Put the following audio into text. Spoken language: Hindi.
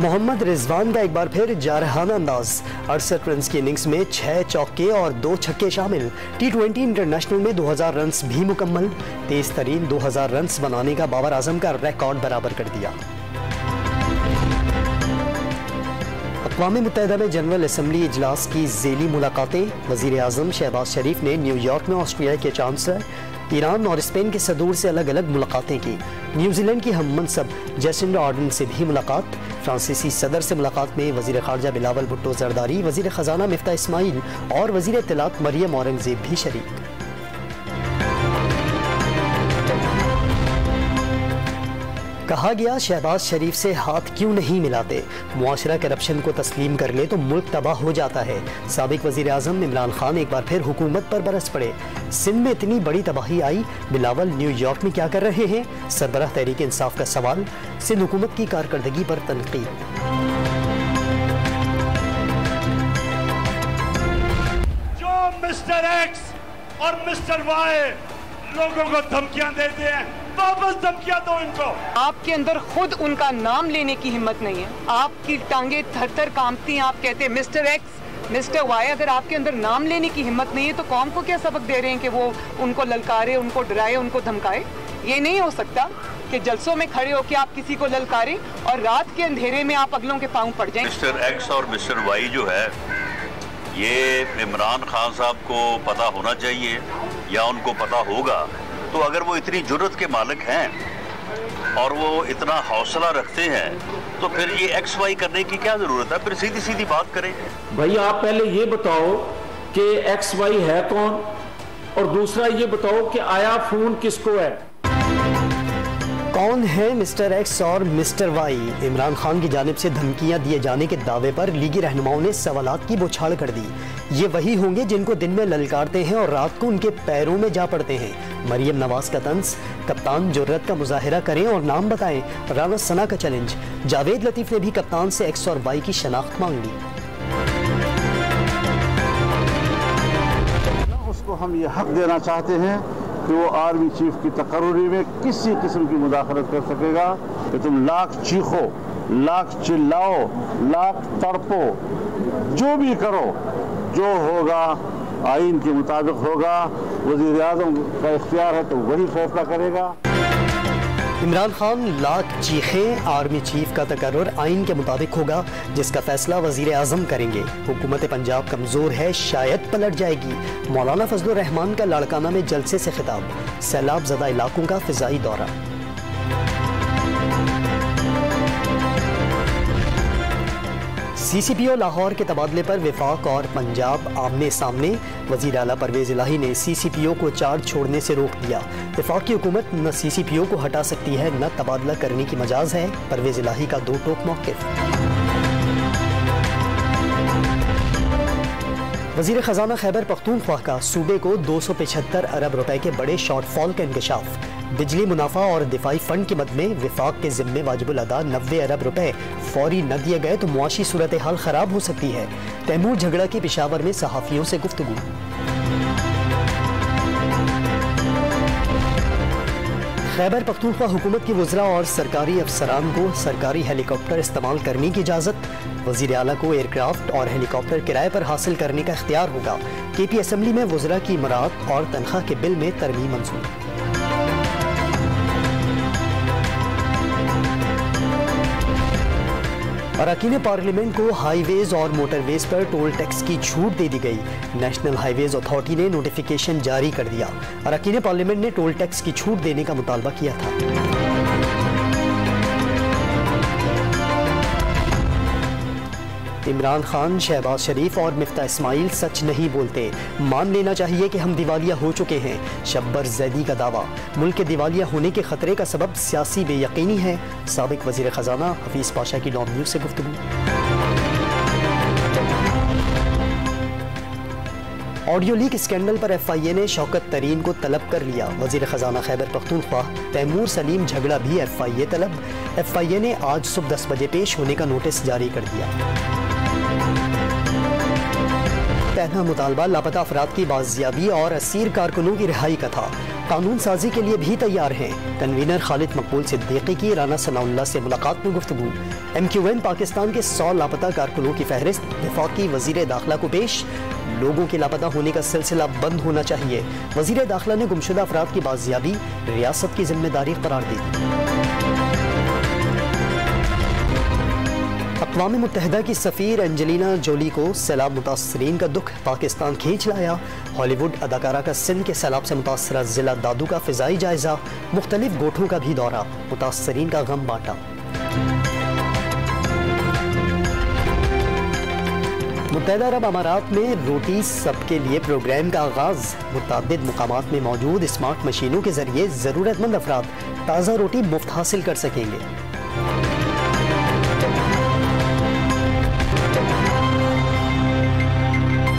मोहम्मद रिजवान का एक बार फिर जारहाना अंदाज। 68 रन की इनिंग्स में 6 चौके और 2 छक्के शामिल। T20 इंटरनेशनल में 2000 रन भी मुकम्मल। तेज तरीन 2000 रन बनाने का बाबर आजम का रिकॉर्ड बराबर कर दिया। अक़वाम मुत्तहिदा में जनरल असम्बली इजलास की ज़ेली मुलाकातें। वज़ीर आज़म शहबाज शरीफ ने न्यूयॉर्क में ऑस्ट्रेलिया के चांसलर, ईरान और स्पेन के सदूर से अलग अलग मुलाकातें की। न्यूजीलैंड की हम मनसब जेसिंडा आर्डन से भी मुलाकात। फ्रांसीसी सदर से मुलाकात में वज़ीर ख़ारजा बिलावल भुट्टो ज़रदारी, वज़ीर ख़जाना मिफ्ता इस्माइल और वज़ीर इत्तलात मरियम औरंगज़ेब भी शरीक। कहा गया शहबाज शरीफ से हाथ क्यों नहीं मिलाते, मुआशरा करप्शन को तस्लीम कर ले तो मुल्क तबाह हो जाता है। साबिक वज़ीर आज़म इमरान खान एक बार फिर हुकूमत पर बरस पड़े। सिंध में इतनी बड़ी तबाही आई, बिलावल न्यूयॉर्क में क्या कर रहे हैं? सरबराह तहरीक इंसाफ का सवाल। सिंध हुकूमत की कारकर्दगी पर तनकीद। जो मिस्टर एक्स और मिस्टर वाई लोगों को धमकियां देते हैं, वापस धमकियां दो इनको। आपके अंदर खुद उनका नाम लेने की हिम्मत नहीं है, आपकी टांगे थर थर कांपती हैं। आप कहते हैं मिस्टर एक्स मिस्टर वाई, अगर आपके अंदर नाम लेने की हिम्मत नहीं है तो कौम को क्या सबक दे रहे हैं कि वो उनको ललकारे, उनको डराए, उनको धमकाए? ये नहीं हो सकता कि जलसों में खड़े होकर आप किसी को ललकारें और रात के अंधेरे में आप अगलों के पांव पड़ जाएं। मिस्टर एक्स और मिस्टर वाई जो है, ये इमरान खान साहब को पता होना चाहिए या उनको पता होगा। तो अगर वो इतनी जुर्रत के मालिक हैं और वो इतना हौसला रखते हैं तो फिर ये एक्स वाई करने की क्या जरूरत है? फिर सीधी सीधी बात करें। भाई आप पहले ये बताओ कि एक्स वाई है कौन, और दूसरा ये बताओ कि आया फोन किसको है। कौन है मिस्टर एक्स और मिस्टर वाई? इमरान खान की जानिब से धमकियां दिए जाने के दावे पर लीगी रहनुमाओं ने सवालात की बौछार कर दी। ये वही होंगे जिनको दिन में ललकारते हैं और रात को उनके पैरों में जा पड़ते हैं। मरियम नवाज का तंज, कप्तान जुर्रत का मुजाहिरा करें और नाम बताएं। राना सना का चैलेंज। जावेद लतीफ ने भी कप्तान से एक्स और वाई की शनाख्त मांग ली। उसको हम ये हक देना चाहते हैं कि वो आर्मी चीफ की तकर्री में किसी किस्म की मुदाखलत कर सकेगा कि तुम लाख चीखो, लाख चिल्लाओ, लाख तड़पो, जो भी करो, जो होगा आइन के मुताबिक होगा। वज़ीर आज़म का इख्तियार है तो वही फैसला करेगा। इमरान खान लाख चीखें, आर्मी चीफ का तकर्रुर आइन के मुताबिक होगा, जिसका फैसला वज़ीर आज़म करेंगे। हुकूमत पंजाब कमज़ोर है, शायद पलट जाएगी। मौलाना फजलुर रहमान का लाड़काना में जलसे से खिताब। सैलाब ज़दा इलाकों का फ़िज़ाई दौरा। CCPO लाहौर के तबादले पर विफाक और पंजाब आमने सामने। वज़ीर आला परवेज़ इलाही ने CCPO को चार्ज छोड़ने से रोक दिया। विफाक की हुकूमत न CCPO को हटा सकती है न तबादला करने की मजाज है। परवेज़ इलाही का दो टोक मौक़िफ़। वज़ीर ख़जाना खैबर पख्तूनख्वा का सूबे को 275 अरब रुपए के बड़े शॉर्टफॉल का इंकशाफ। बिजली मुनाफा और दिफाई फंड की मद में विफाक के जिम्मे वाजिबुल अदा 90 अरब रुपए फौरी न दिए गए तो मुआशी सूरत हाल खराब हो सकती है। तैमूर झगड़ा की पेशावर में सहाफ़ियों से गुफ्तगू। खैबर पख्तूनख्वा हुकूमत की वज़रा और सरकारी अफसरान को सरकारी हेलीकॉप्टर इस्तेमाल करने की इजाज़त। वज़ीर आला को एयरक्राफ्ट और हेलीकॉप्टर किराए पर हासिल करने का इख्तियार होगा। KP असम्बली में वज़रा की मरात और तनख्वाह के बिल में तरमीम मंजूर। अरकान पार्लियामेंट को हाईवेज और मोटरवेज पर टोल टैक्स की छूट दे दी गई। नेशनल हाईवेज अथॉरिटी ने नोटिफिकेशन जारी कर दिया। अरकान पार्लियामेंट ने टोल टैक्स की छूट देने का मुतालबा किया था। इमरान खान, शहबाज शरीफ और मिफ्ता इस्माइल सच नहीं बोलते। मान लेना चाहिए कि हम दिवालिया हो चुके हैं। शब्बर जैदी का दावा। मुल्क के दिवालिया होने के खतरे का सबब सियासी बेयकीनी है। साबिक वज़ीर ख़जाना हफीज़ पाशा की डॉन न्यूज़ से गुफ्तगू। ऑडियो लीक स्कैंडल पर FIA ने शौकत तरीन को तलब कर लिया। वज़ीर ख़जाना खैबर पख्तूनख्वा तैमूर सलीम झगड़ा भी FIA तलब। FIA ने आज सुबह 10 बजे पेश होने का नोटिस जारी कर दिया। पहला मुतालबा लापता अफराद की बाजियाबी और असीर कारकुनों की रिहाई का था। कानून साजी के लिए भी तैयार हैं। कन्वीनर खालिद मकबूल सिद्दीकी की राना सनाउल्लाह से मुलाकात में गुफ्तगू। MQN पाकिस्तान के 100 लापता कारकुनों की फहरिस्त वफाकी वजीर दाखिला को पेश। लोगों के लापता होने का सिलसिला बंद होना चाहिए। वजीर दाखिला ने गुमशुदा अफराद की बाजियाबी रियासत की जिम्मेदारी करार दी। अक़वाम मुत्तहिदा की सफ़ीर एंजेलिना जोली को सैलाब मुतासरीन का दुख पाकिस्तान खींच लाया। हॉलीवुड अदाकारा का सिंध के सैलाब से मुतासरा जिला दादू का फ़िज़ाई जायजा, मुख्तलिफ गोठों का भी दौरा, मुतासरीन का गम बांटा। मुत्तहिदा अरब अमारात में रोटी सबके लिए प्रोग्राम का आगाज़। मुतअद्दिद मुकामात में मौजूद स्मार्ट मशीनों के जरिए ज़रूरतमंद अफराद ताज़ा रोटी मुफ्त हासिल कर सकेंगे।